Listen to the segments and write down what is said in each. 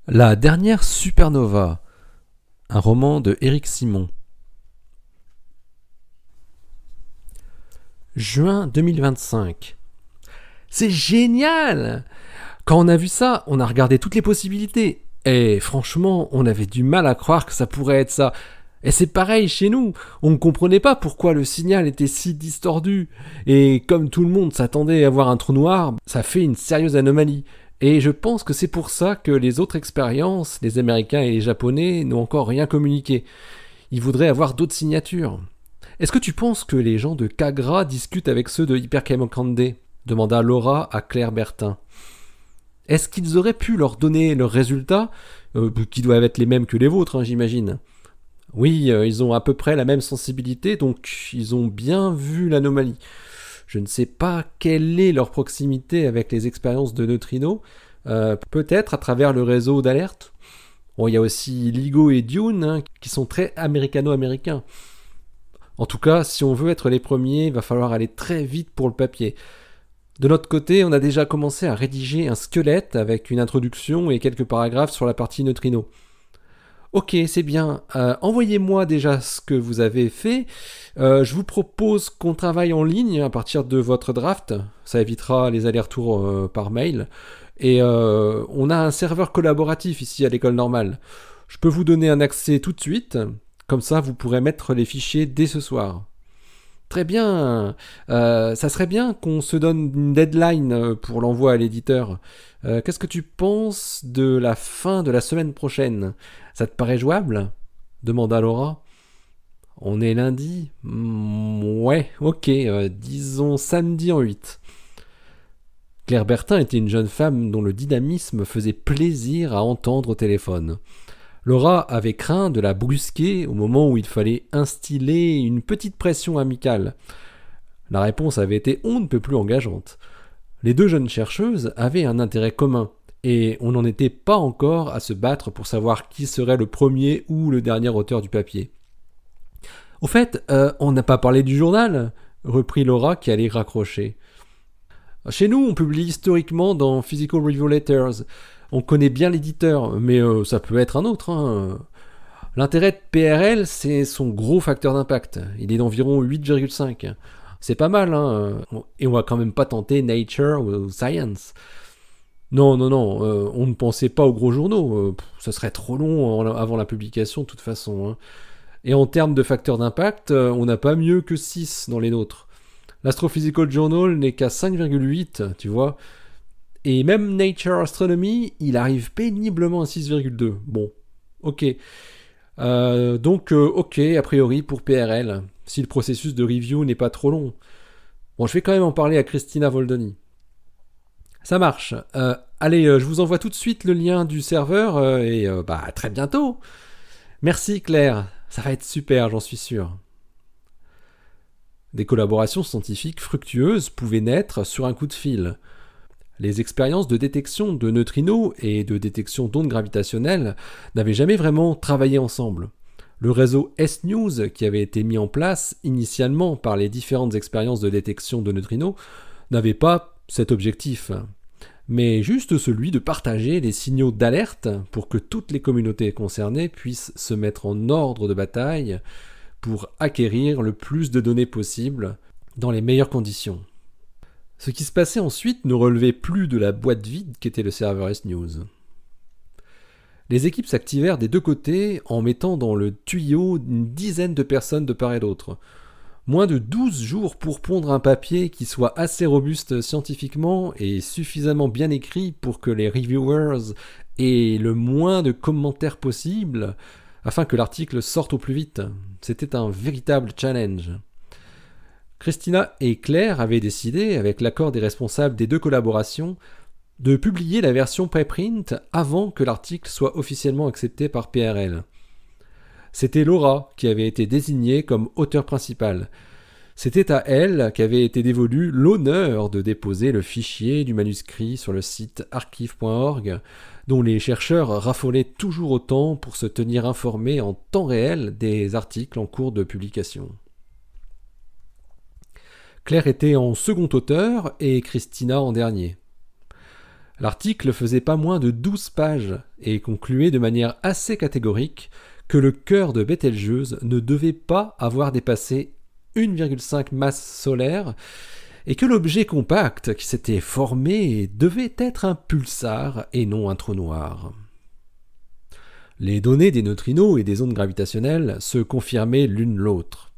La dernière supernova, un roman de Éric Simon. Juin 2025. C'est génial! Quand on a vu ça, on a regardé toutes les possibilités. Et franchement, on avait du mal à croire que ça pourrait être ça. Et c'est pareil chez nous. On ne comprenait pas pourquoi le signal était si distordu. Et comme tout le monde s'attendait à voir un trou noir, ça fait une sérieuse anomalie. Et je pense que c'est pour ça que les autres expériences, les Américains et les Japonais, n'ont encore rien communiqué. Ils voudraient avoir d'autres signatures. Est-ce que tu penses que les gens de Kagra discutent avec ceux de Hypercamonde demanda Laura à Claire Bertin. Est-ce qu'ils auraient pu leur donner leurs résultats, qui doivent être les mêmes que les vôtres, j'imagine? Oui, ils ont à peu près la même sensibilité, donc ils ont bien vu l'anomalie. Je ne sais pas quelle est leur proximité avec les expériences de neutrinos, peut-être à travers le réseau d'alerte. Bon, il y a aussi LIGO et Dune, qui sont très américano-américains. En tout cas, si on veut être les premiers, il va falloir aller très vite pour le papier. De notre côté, on a déjà commencé à rédiger un squelette avec une introduction et quelques paragraphes sur la partie neutrino. Ok, c'est bien. Envoyez-moi déjà ce que vous avez fait. Je vous propose qu'on travaille en ligne à partir de votre draft. Ça évitera les allers-retours par mail. Et on a un serveur collaboratif ici à l'école normale. Je peux vous donner un accès tout de suite. Comme ça, vous pourrez mettre les fichiers dès ce soir. Très bien. Ça serait bien qu'on se donne une deadline pour l'envoi à l'éditeur. Qu'est-ce que tu penses de la fin de la semaine prochaine? Ça te paraît jouable? Demanda Laura. On est lundi? Ouais, ok, disons samedi en 8. Claire Bertin était une jeune femme dont le dynamisme faisait plaisir à entendre au téléphone. Laura avait craint de la brusquer au moment où il fallait instiller une petite pression amicale. La réponse avait été on ne peut plus engageante. Les deux jeunes chercheuses avaient un intérêt commun, et on n'en était pas encore à se battre pour savoir qui serait le premier ou le dernier auteur du papier. Au fait, on n'a pas parlé du journal, reprit Laura qui allait raccrocher. Chez nous, on publie historiquement dans Physical Review Letters. On connaît bien l'éditeur, mais ça peut être un autre. L'intérêt de PRL, c'est son gros facteur d'impact. Il est d'environ 8,5. C'est pas mal, et on va quand même pas tenter Nature ou Science. Non, on ne pensait pas aux gros journaux. Ça serait trop long avant la publication, de toute façon. Et en termes de facteur d'impact, on n'a pas mieux que 6 dans les nôtres. L'Astrophysical Journal n'est qu'à 5,8, tu vois. Et même Nature Astronomy, il arrive péniblement à 6,2. Bon, ok. Donc, ok, a priori pour PRL, si le processus de review n'est pas trop long. Bon, je vais quand même en parler à Christina Voldoni. Ça marche. Allez, je vous envoie tout de suite le lien du serveur et à très bientôt. Merci Claire, ça va être super, j'en suis sûr. Des collaborations scientifiques fructueuses pouvaient naître sur un coup de fil. Les expériences de détection de neutrinos et de détection d'ondes gravitationnelles n'avaient jamais vraiment travaillé ensemble. Le réseau S-News, qui avait été mis en place initialement par les différentes expériences de détection de neutrinos, n'avait pas cet objectif, mais juste celui de partager les signaux d'alerte pour que toutes les communautés concernées puissent se mettre en ordre de bataille pour acquérir le plus de données possible dans les meilleures conditions. Ce qui se passait ensuite ne relevait plus de la boîte vide qu'était le serveur S-News. Les équipes s'activèrent des deux côtés en mettant dans le tuyau une dizaine de personnes de part et d'autre. Moins de 12 jours pour pondre un papier qui soit assez robuste scientifiquement et suffisamment bien écrit pour que les reviewers aient le moins de commentaires possible afin que l'article sorte au plus vite. C'était un véritable challenge. Christina et Claire avaient décidé, avec l'accord des responsables des deux collaborations, de publier la version préprint avant que l'article soit officiellement accepté par PRL. C'était Laura qui avait été désignée comme auteur principal. C'était à elle qu'avait été dévolu l'honneur de déposer le fichier du manuscrit sur le site archive.org, dont les chercheurs raffolaient toujours autant pour se tenir informés en temps réel des articles en cours de publication. Claire était en second auteur et Christina en dernier. L'article faisait pas moins de 12 pages et concluait de manière assez catégorique que le cœur de Bételgeuse ne devait pas avoir dépassé 1,5 masse solaire et que l'objet compact qui s'était formé devait être un pulsar et non un trou noir. Les données des neutrinos et des ondes gravitationnelles se confirmaient l'une l'autre.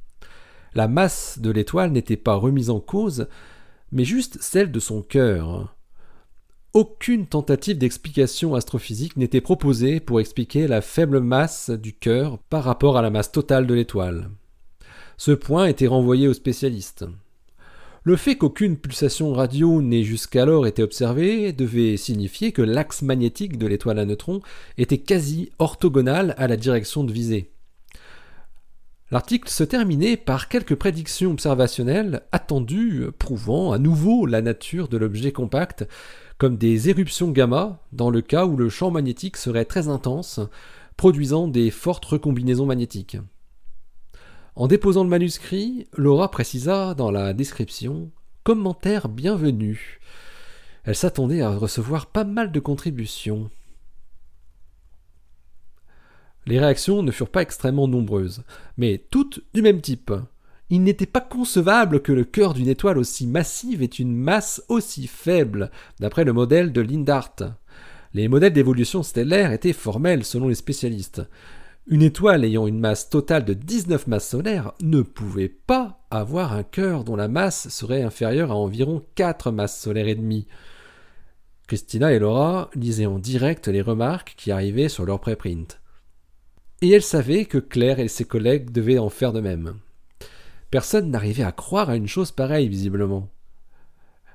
La masse de l'étoile n'était pas remise en cause, mais juste celle de son cœur. Aucune tentative d'explication astrophysique n'était proposée pour expliquer la faible masse du cœur par rapport à la masse totale de l'étoile. Ce point était renvoyé aux spécialistes. Le fait qu'aucune pulsation radio n'ait jusqu'alors été observée devait signifier que l'axe magnétique de l'étoile à neutrons était quasi orthogonal à la direction de visée. L'article se terminait par quelques prédictions observationnelles attendues, prouvant à nouveau la nature de l'objet compact, comme des éruptions gamma, dans le cas où le champ magnétique serait très intense, produisant des fortes recombinaisons magnétiques. En déposant le manuscrit, Laura précisa dans la description « Commentaire bienvenu ». Elle s'attendait à recevoir pas mal de contributions. Les réactions ne furent pas extrêmement nombreuses, mais toutes du même type. Il n'était pas concevable que le cœur d'une étoile aussi massive ait une masse aussi faible, d'après le modèle de Lindart. Les modèles d'évolution stellaire étaient formels selon les spécialistes. Une étoile ayant une masse totale de 19 masses solaires ne pouvait pas avoir un cœur dont la masse serait inférieure à environ 4 masses solaires et demie. Christina et Laura lisaient en direct les remarques qui arrivaient sur leur préprint. Et elles savaient que Claire et ses collègues devaient en faire de même. Personne n'arrivait à croire à une chose pareille, visiblement.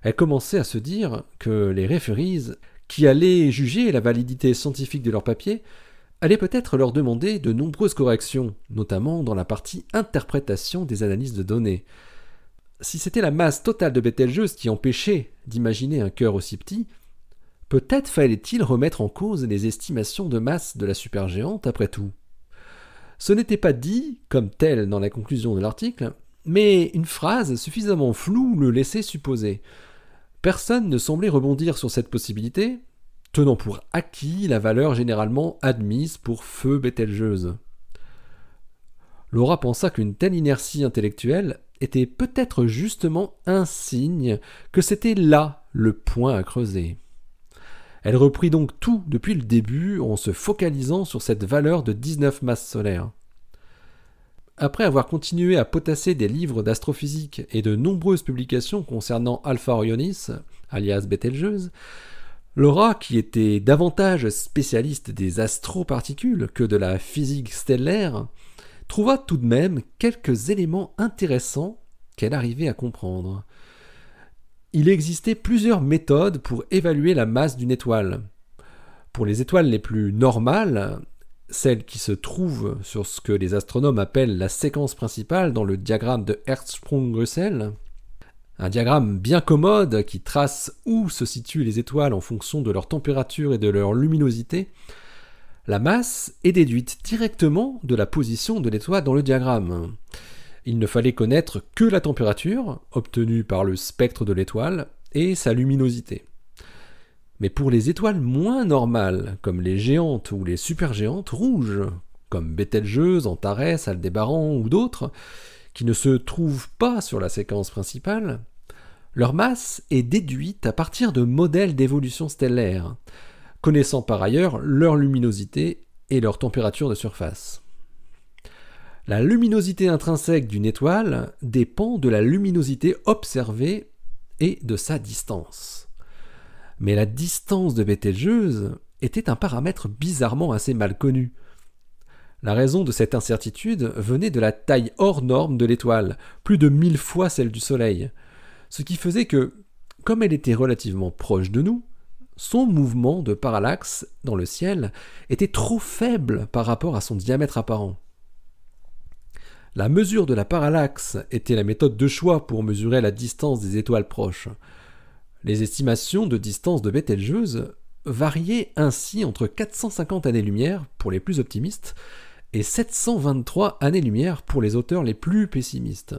Elles commençaient à se dire que les referees, qui allaient juger la validité scientifique de leur papier, allaient peut-être leur demander de nombreuses corrections, notamment dans la partie interprétation des analyses de données. Si c'était la masse totale de Bételgeuse qui empêchait d'imaginer un cœur aussi petit, peut-être fallait-il remettre en cause les estimations de masse de la supergéante après tout. Ce n'était pas dit, comme tel dans la conclusion de l'article, mais une phrase suffisamment floue le laissait supposer. Personne ne semblait rebondir sur cette possibilité, tenant pour acquis la valeur généralement admise pour feu Bételgeuse. Laura pensa qu'une telle inertie intellectuelle était peut-être justement un signe que c'était là le point à creuser. Elle reprit donc tout depuis le début en se focalisant sur cette valeur de 19 masses solaires. Après avoir continué à potasser des livres d'astrophysique et de nombreuses publications concernant Alpha Orionis, alias Bételgeuse, Laura, qui était davantage spécialiste des astroparticules que de la physique stellaire, trouva tout de même quelques éléments intéressants qu'elle arrivait à comprendre. Il existait plusieurs méthodes pour évaluer la masse d'une étoile. Pour les étoiles les plus normales, celles qui se trouvent sur ce que les astronomes appellent la séquence principale dans le diagramme de Hertzsprung-Russell, un diagramme bien commode qui trace où se situent les étoiles en fonction de leur température et de leur luminosité, la masse est déduite directement de la position de l'étoile dans le diagramme. Il ne fallait connaître que la température, obtenue par le spectre de l'étoile, et sa luminosité. Mais pour les étoiles moins normales, comme les géantes ou les supergéantes rouges, comme Bételgeuse, Antares, Aldébaran ou d'autres, qui ne se trouvent pas sur la séquence principale, leur masse est déduite à partir de modèles d'évolution stellaire, connaissant par ailleurs leur luminosité et leur température de surface. La luminosité intrinsèque d'une étoile dépend de la luminosité observée et de sa distance. Mais la distance de Bételgeuse était un paramètre bizarrement assez mal connu. La raison de cette incertitude venait de la taille hors norme de l'étoile, plus de 1000 fois celle du Soleil, ce qui faisait que, comme elle était relativement proche de nous, son mouvement de parallaxe dans le ciel était trop faible par rapport à son diamètre apparent. La mesure de la parallaxe était la méthode de choix pour mesurer la distance des étoiles proches. Les estimations de distance de Bételgeuse variaient ainsi entre 450 années-lumière pour les plus optimistes et 723 années-lumière pour les auteurs les plus pessimistes.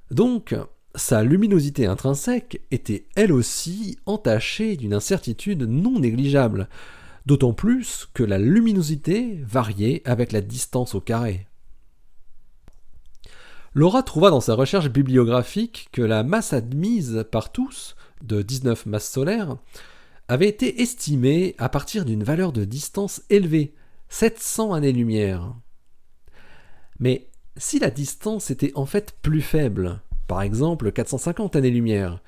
Donc, sa luminosité intrinsèque était elle aussi entachée d'une incertitude non négligeable, d'autant plus que la luminosité variait avec la distance au carré. Laura trouva dans sa recherche bibliographique que la masse admise par tous, de 19 masses solaires, avait été estimée à partir d'une valeur de distance élevée, 700 années-lumière. Mais si la distance était en fait plus faible, par exemple 450 années-lumière,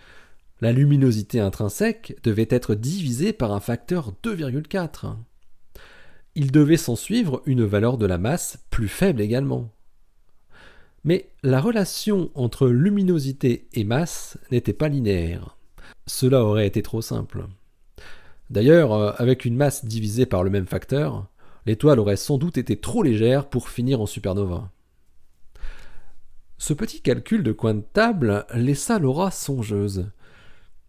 la luminosité intrinsèque devait être divisée par un facteur 2,4. Il devait s'ensuivre une valeur de la masse plus faible également. Mais la relation entre luminosité et masse n'était pas linéaire. Cela aurait été trop simple. D'ailleurs, avec une masse divisée par le même facteur, l'étoile aurait sans doute été trop légère pour finir en supernova. Ce petit calcul de coin de table laissa Laura songeuse.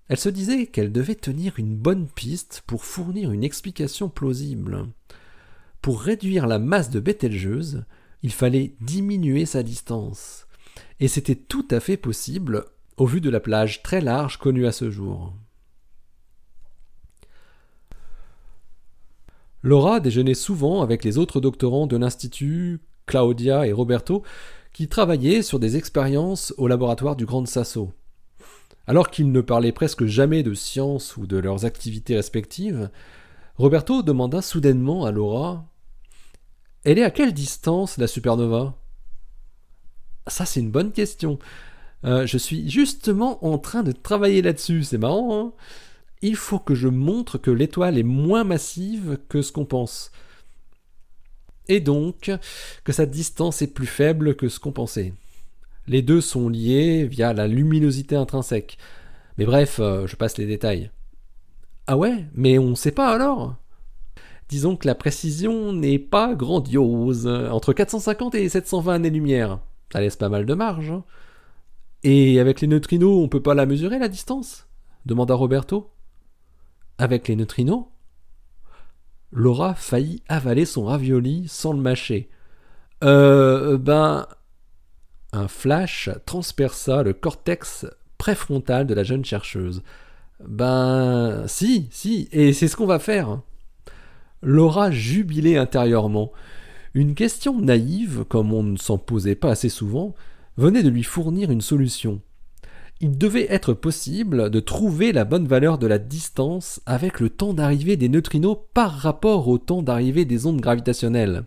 Elle se disait qu'elle devait tenir une bonne piste pour fournir une explication plausible. Pour réduire la masse de Bételgeuse, il fallait diminuer sa distance. Et c'était tout à fait possible au vu de la plage très large connue à ce jour. Laura déjeunait souvent avec les autres doctorants de l'Institut, Claudia et Roberto, qui travaillaient sur des expériences au laboratoire du Grand Sasso. Alors qu'ils ne parlaient presque jamais de science ou de leurs activités respectives, Roberto demanda soudainement à Laura « Elle est à quelle distance, la supernova ?»« Ça, c'est une bonne question. Je suis justement en train de travailler là-dessus, c'est marrant, hein ? Il faut que je montre que l'étoile est moins massive que ce qu'on pense. Et donc, que sa distance est plus faible que ce qu'on pensait. Les deux sont liés via la luminosité intrinsèque. Mais bref, je passe les détails. Ah ouais, mais on sait pas alors ? Disons que la précision n'est pas grandiose. Entre 450 et 720 années-lumière. Ça laisse pas mal de marge. Hein. Et avec les neutrinos, on peut pas la mesurer, la distance ? Demanda Roberto. Avec les neutrinos ? Laura faillit avaler son ravioli sans le mâcher. Un flash transperça le cortex préfrontal de la jeune chercheuse. Si, et c'est ce qu'on va faire. Laura jubilait intérieurement. Une question naïve, comme on ne s'en posait pas assez souvent, venait de lui fournir une solution. Il devait être possible de trouver la bonne valeur de la distance avec le temps d'arrivée des neutrinos par rapport au temps d'arrivée des ondes gravitationnelles.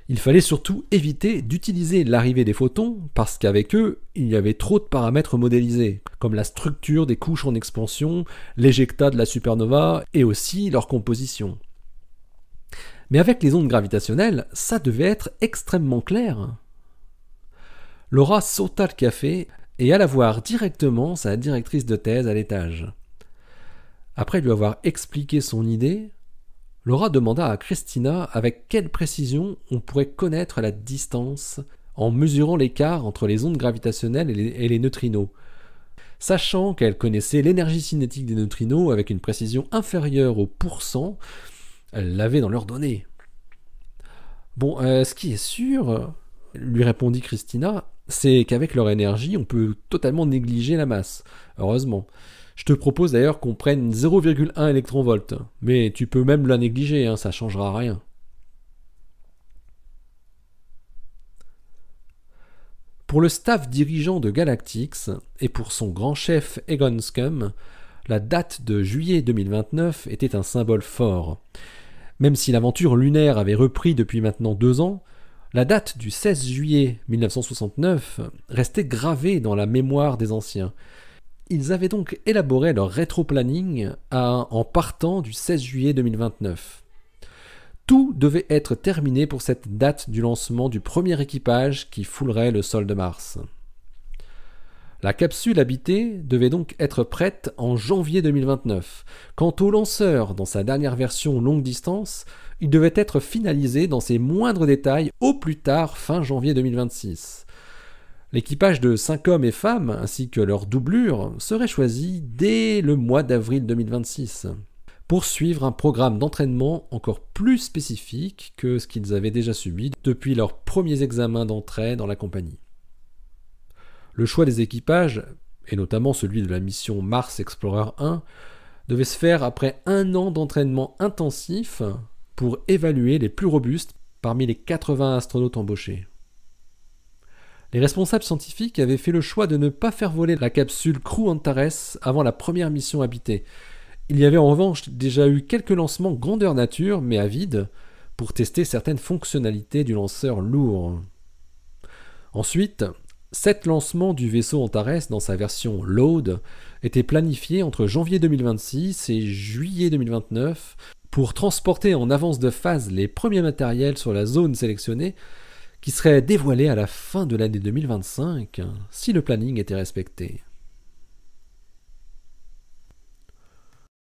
Il fallait surtout éviter d'utiliser l'arrivée des photons parce qu'avec eux, il y avait trop de paramètres modélisés, comme la structure des couches en expansion, l'éjecta de la supernova et aussi leur composition. Mais avec les ondes gravitationnelles, ça devait être extrêmement clair. Laura sauta le café et alla voir directement sa directrice de thèse à l'étage. Après lui avoir expliqué son idée, Laura demanda à Christina avec quelle précision on pourrait connaître la distance en mesurant l'écart entre les ondes gravitationnelles et les neutrinos, sachant qu'elle connaissait l'énergie cinétique des neutrinos avec une précision inférieure au %, elle l'avait dans leurs données. Bon, ce qui est sûr, lui répondit Christina, c'est qu'avec leur énergie, on peut totalement négliger la masse. Heureusement. Je te propose d'ailleurs qu'on prenne 0,1 électronvolt, mais tu peux même la négliger, hein, ça changera rien. Pour le staff dirigeant de Galactix et pour son grand chef Egon Scumm, la date de juillet 2029 était un symbole fort. Même si l'aventure lunaire avait repris depuis maintenant 2 ans, la date du 16 juillet 1969 restait gravée dans la mémoire des anciens. Ils avaient donc élaboré leur rétro-planning en partant du 16 juillet 2029. Tout devait être terminé pour cette date du lancement du premier équipage qui foulerait le sol de Mars. La capsule habitée devait donc être prête en janvier 2029. Quant au lanceur, dans sa dernière version longue distance, il devait être finalisé dans ses moindres détails au plus tard fin janvier 2026. L'équipage de 5 hommes et femmes, ainsi que leur doublure, serait choisi dès le mois d'avril 2026, pour suivre un programme d'entraînement encore plus spécifique que ce qu'ils avaient déjà subi depuis leurs premiers examens d'entrée dans la compagnie. Le choix des équipages, et notamment celui de la mission Mars Explorer 1, devait se faire après 1 an d'entraînement intensif pour évaluer les plus robustes parmi les 80 astronautes embauchés. Les responsables scientifiques avaient fait le choix de ne pas faire voler la capsule Crew Antares avant la première mission habitée. Il y avait en revanche déjà eu quelques lancements grandeur nature, mais à vide, pour tester certaines fonctionnalités du lanceur lourd. Ensuite, 7 lancements du vaisseau Antares dans sa version Load étaient planifiés entre janvier 2026 et juillet 2029 pour transporter en avance de phase les premiers matériels sur la zone sélectionnée qui seraient dévoilés à la fin de l'année 2025 si le planning était respecté.